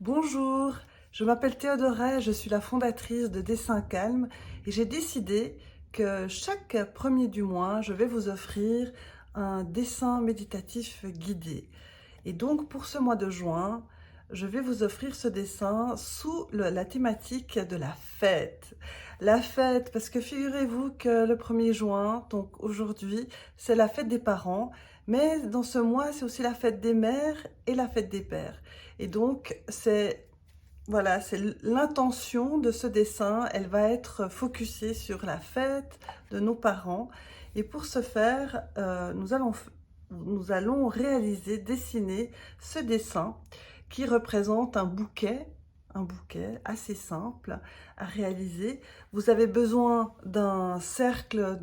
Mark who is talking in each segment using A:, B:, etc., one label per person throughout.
A: Bonjour, je m'appelle Théodora et je suis la fondatrice de Dessin Calme et j'ai décidé que chaque premier du mois, je vais vous offrir un dessin méditatif guidé. Et donc pour ce mois de juin, je vais vous offrir ce dessin sous la thématique de la fête. La fête, parce que figurez-vous que le 1er juin, donc aujourd'hui, c'est la fête des parents, mais dans ce mois, c'est aussi la fête des mères et la fête des pères. Et donc, voilà, c'est l'intention de ce dessin, elle va être focusée sur la fête de nos parents. Et pour ce faire, nous allons réaliser, dessiner ce dessin qui représente un bouquet assez simple à réaliser. Vous avez besoin d'un cercle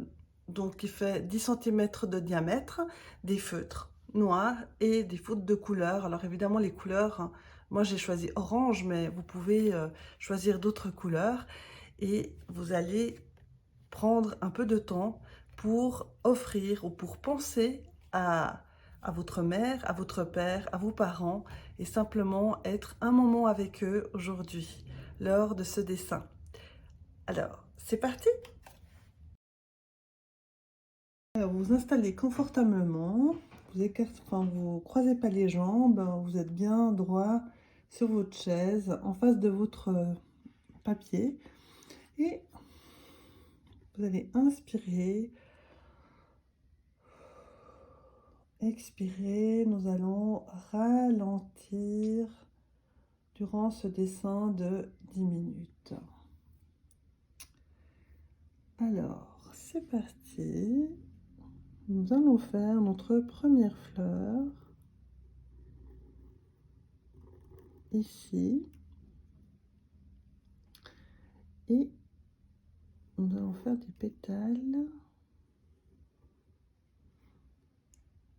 A: donc, qui fait 10 cm de diamètre, des feutres noirs et des feutres de couleur. Alors évidemment les couleurs, hein, moi j'ai choisi orange, mais vous pouvez choisir d'autres couleurs. Et vous allez prendre un peu de temps pour offrir ou pour penser à votre mère, à votre père, à vos parents et simplement être un moment avec eux aujourd'hui, lors de ce dessin. Alors, c'est parti! Alors, vous vous installez confortablement, vous croisez pas les jambes, vous êtes bien droit sur votre chaise, en face de votre papier, et vous allez inspirer, expirer. Nous allons ralentir durant ce dessin de 10 minutes. Alors, c'est parti. Nous allons faire notre première fleur ici. Et nous allons faire des pétales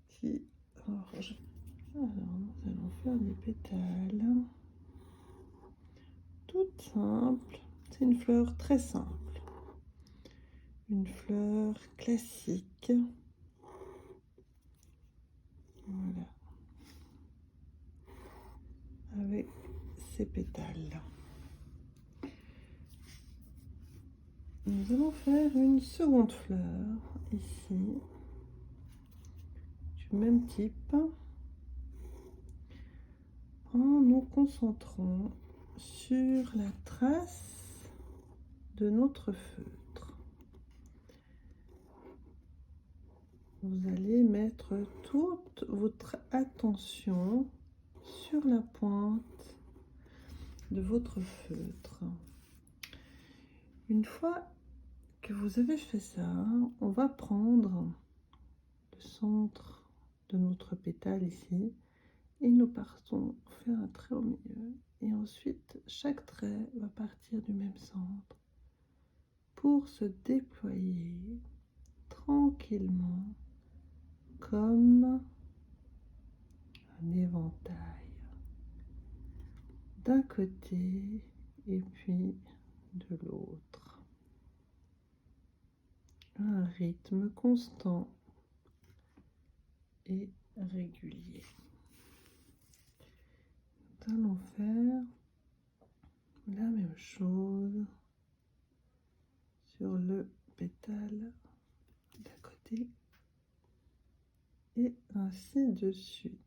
A: qui... Alors, nous allons faire des pétales toutes simples. C'est une fleur très simple. Une fleur classique. Voilà. Avec ses pétales. Nous allons faire une seconde fleur ici, du même type, en nous concentrant sur la trace de notre feutre. Vous allez mettre toute votre attention sur la pointe de votre feutre. Une fois que vous avez fait ça, on va prendre le centre de notre pétale ici et nous partons faire un trait au milieu, et ensuite chaque trait va partir du même centre pour se déployer tranquillement comme un éventail d'un côté et puis de l'autre, à un rythme constant et régulier. Nous allons faire la même chose sur le pétale d'à côté et ainsi de suite.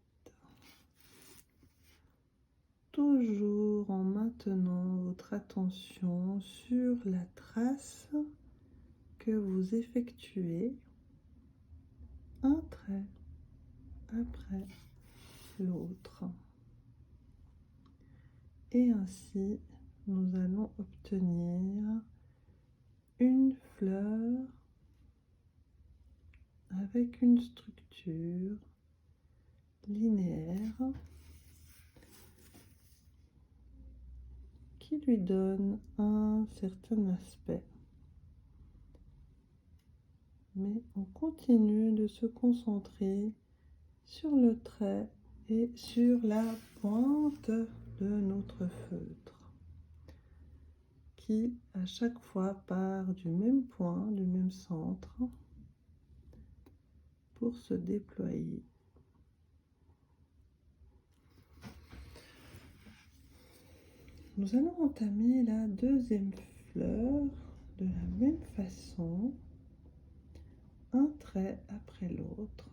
A: Toujours en maintenant votre attention sur la trace que vous effectuez, un trait après l'autre. Et ainsi, nous allons obtenir une fleur avec une structure linéaire qui lui donne un certain aspect. Mais on continue de se concentrer sur le trait et sur la pointe de notre feutre, qui à chaque fois part du même point, du même centre, pour se déployer. nous allons entamer la deuxième fleur de la même façon, un trait après l'autre.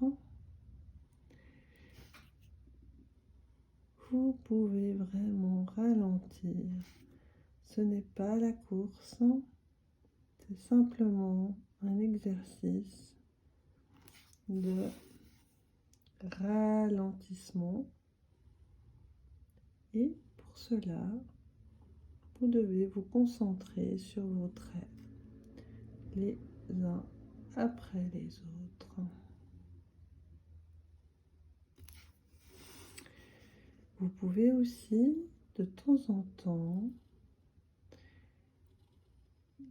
A: Vous pouvez vraiment ralentir. Ce n'est pas la course, c'est simplement un exercice de ralentissement. Et pour cela, vous devez vous concentrer sur vos traits, les uns après les autres. Vous pouvez aussi, de temps en temps,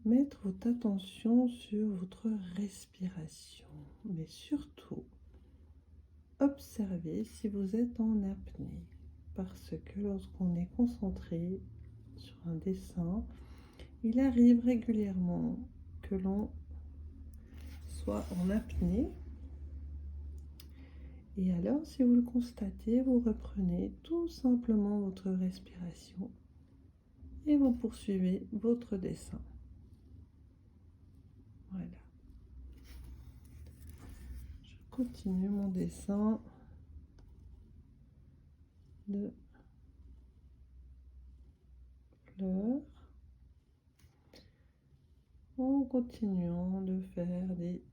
A: mettre votre attention sur votre respiration, mais surtout, observez si vous êtes en apnée, parce que lorsqu'on est concentré sur un dessin, il arrive régulièrement que l'on soit en apnée. Et alors, si vous le constatez, vous reprenez tout simplement votre respiration et vous poursuivez votre dessin. Voilà. Je continue mon dessin de fleurs en continuant de faire des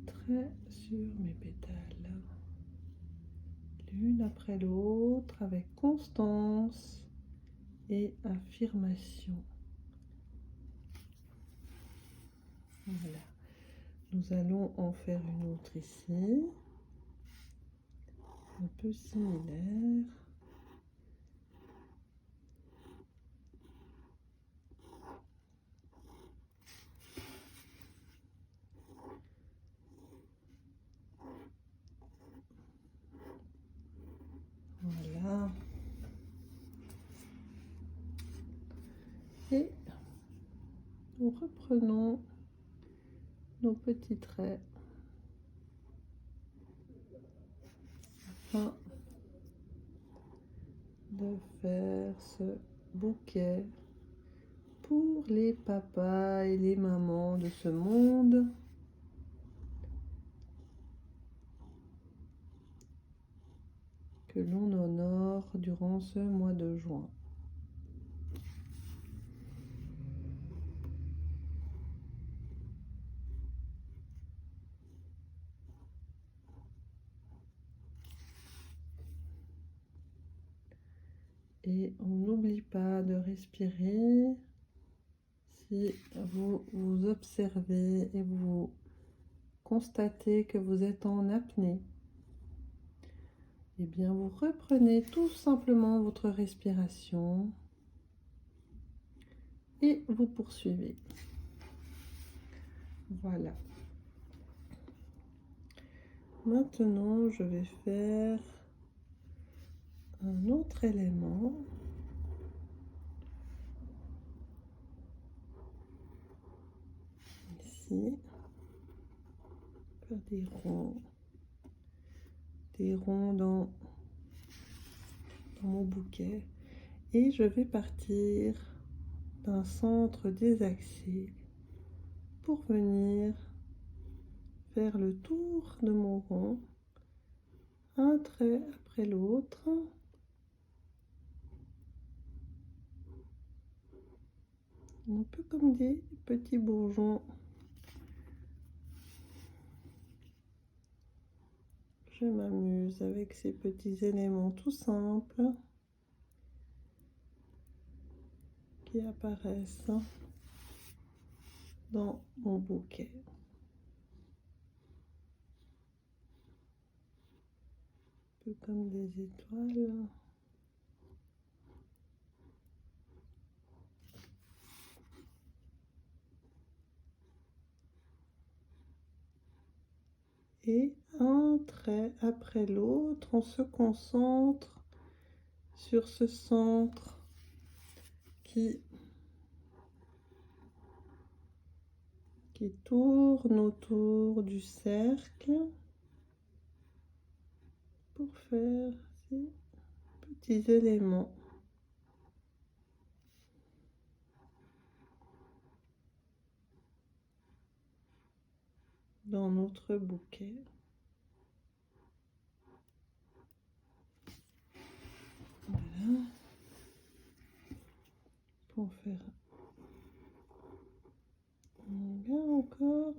A: traits sur mes pétales, l'une après l'autre, avec constance et affirmation. Voilà. Nous allons en faire une autre ici, un peu similaire. Voilà. Et nous reprenons nos petits traits afin de faire ce bouquet pour les papas et les mamans de ce monde. Que l'on honore durant ce mois de juin. Et on n'oublie pas de respirer. Si vous vous observez et vous constatez que vous êtes en apnée, eh bien vous reprenez tout simplement votre respiration et vous poursuivez. Voilà. Maintenant, je vais faire un autre élément. Ici, faire des ronds dans mon bouquet. Et je vais partir d'un centre désaxé pour venir faire le tour de mon rond, un trait après l'autre. Un peu comme des petits bourgeons. Je m'amuse avec ces petits éléments tout simples qui apparaissent dans mon bouquet. Un peu comme des étoiles. Et un trait après l'autre, on se concentre sur ce centre qui tourne autour du cercle pour faire ces petits éléments dans notre bouquet. Voilà. Pour faire bien encore.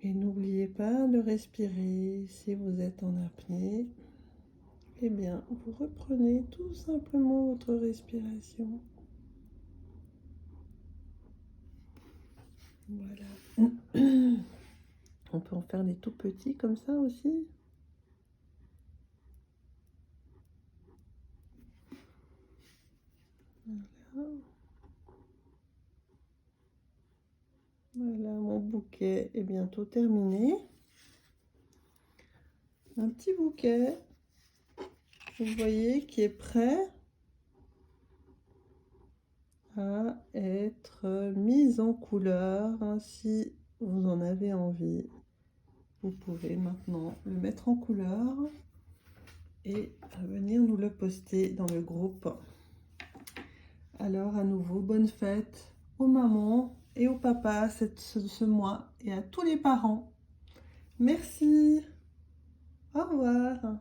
A: Et n'oubliez pas de respirer. Si vous êtes en apnée, eh bien, vous reprenez tout simplement votre respiration. Voilà. On peut en faire des tout petits comme ça aussi. Voilà. Voilà, mon bouquet est bientôt terminé. Un petit bouquet, vous voyez, qui est prêt à être mis en couleur. Si vous en avez envie, vous pouvez maintenant le mettre en couleur et venir nous le poster dans le groupe. Alors à nouveau, bonne fête aux mamans et aux papas ce mois et à tous les parents. Merci. Au revoir.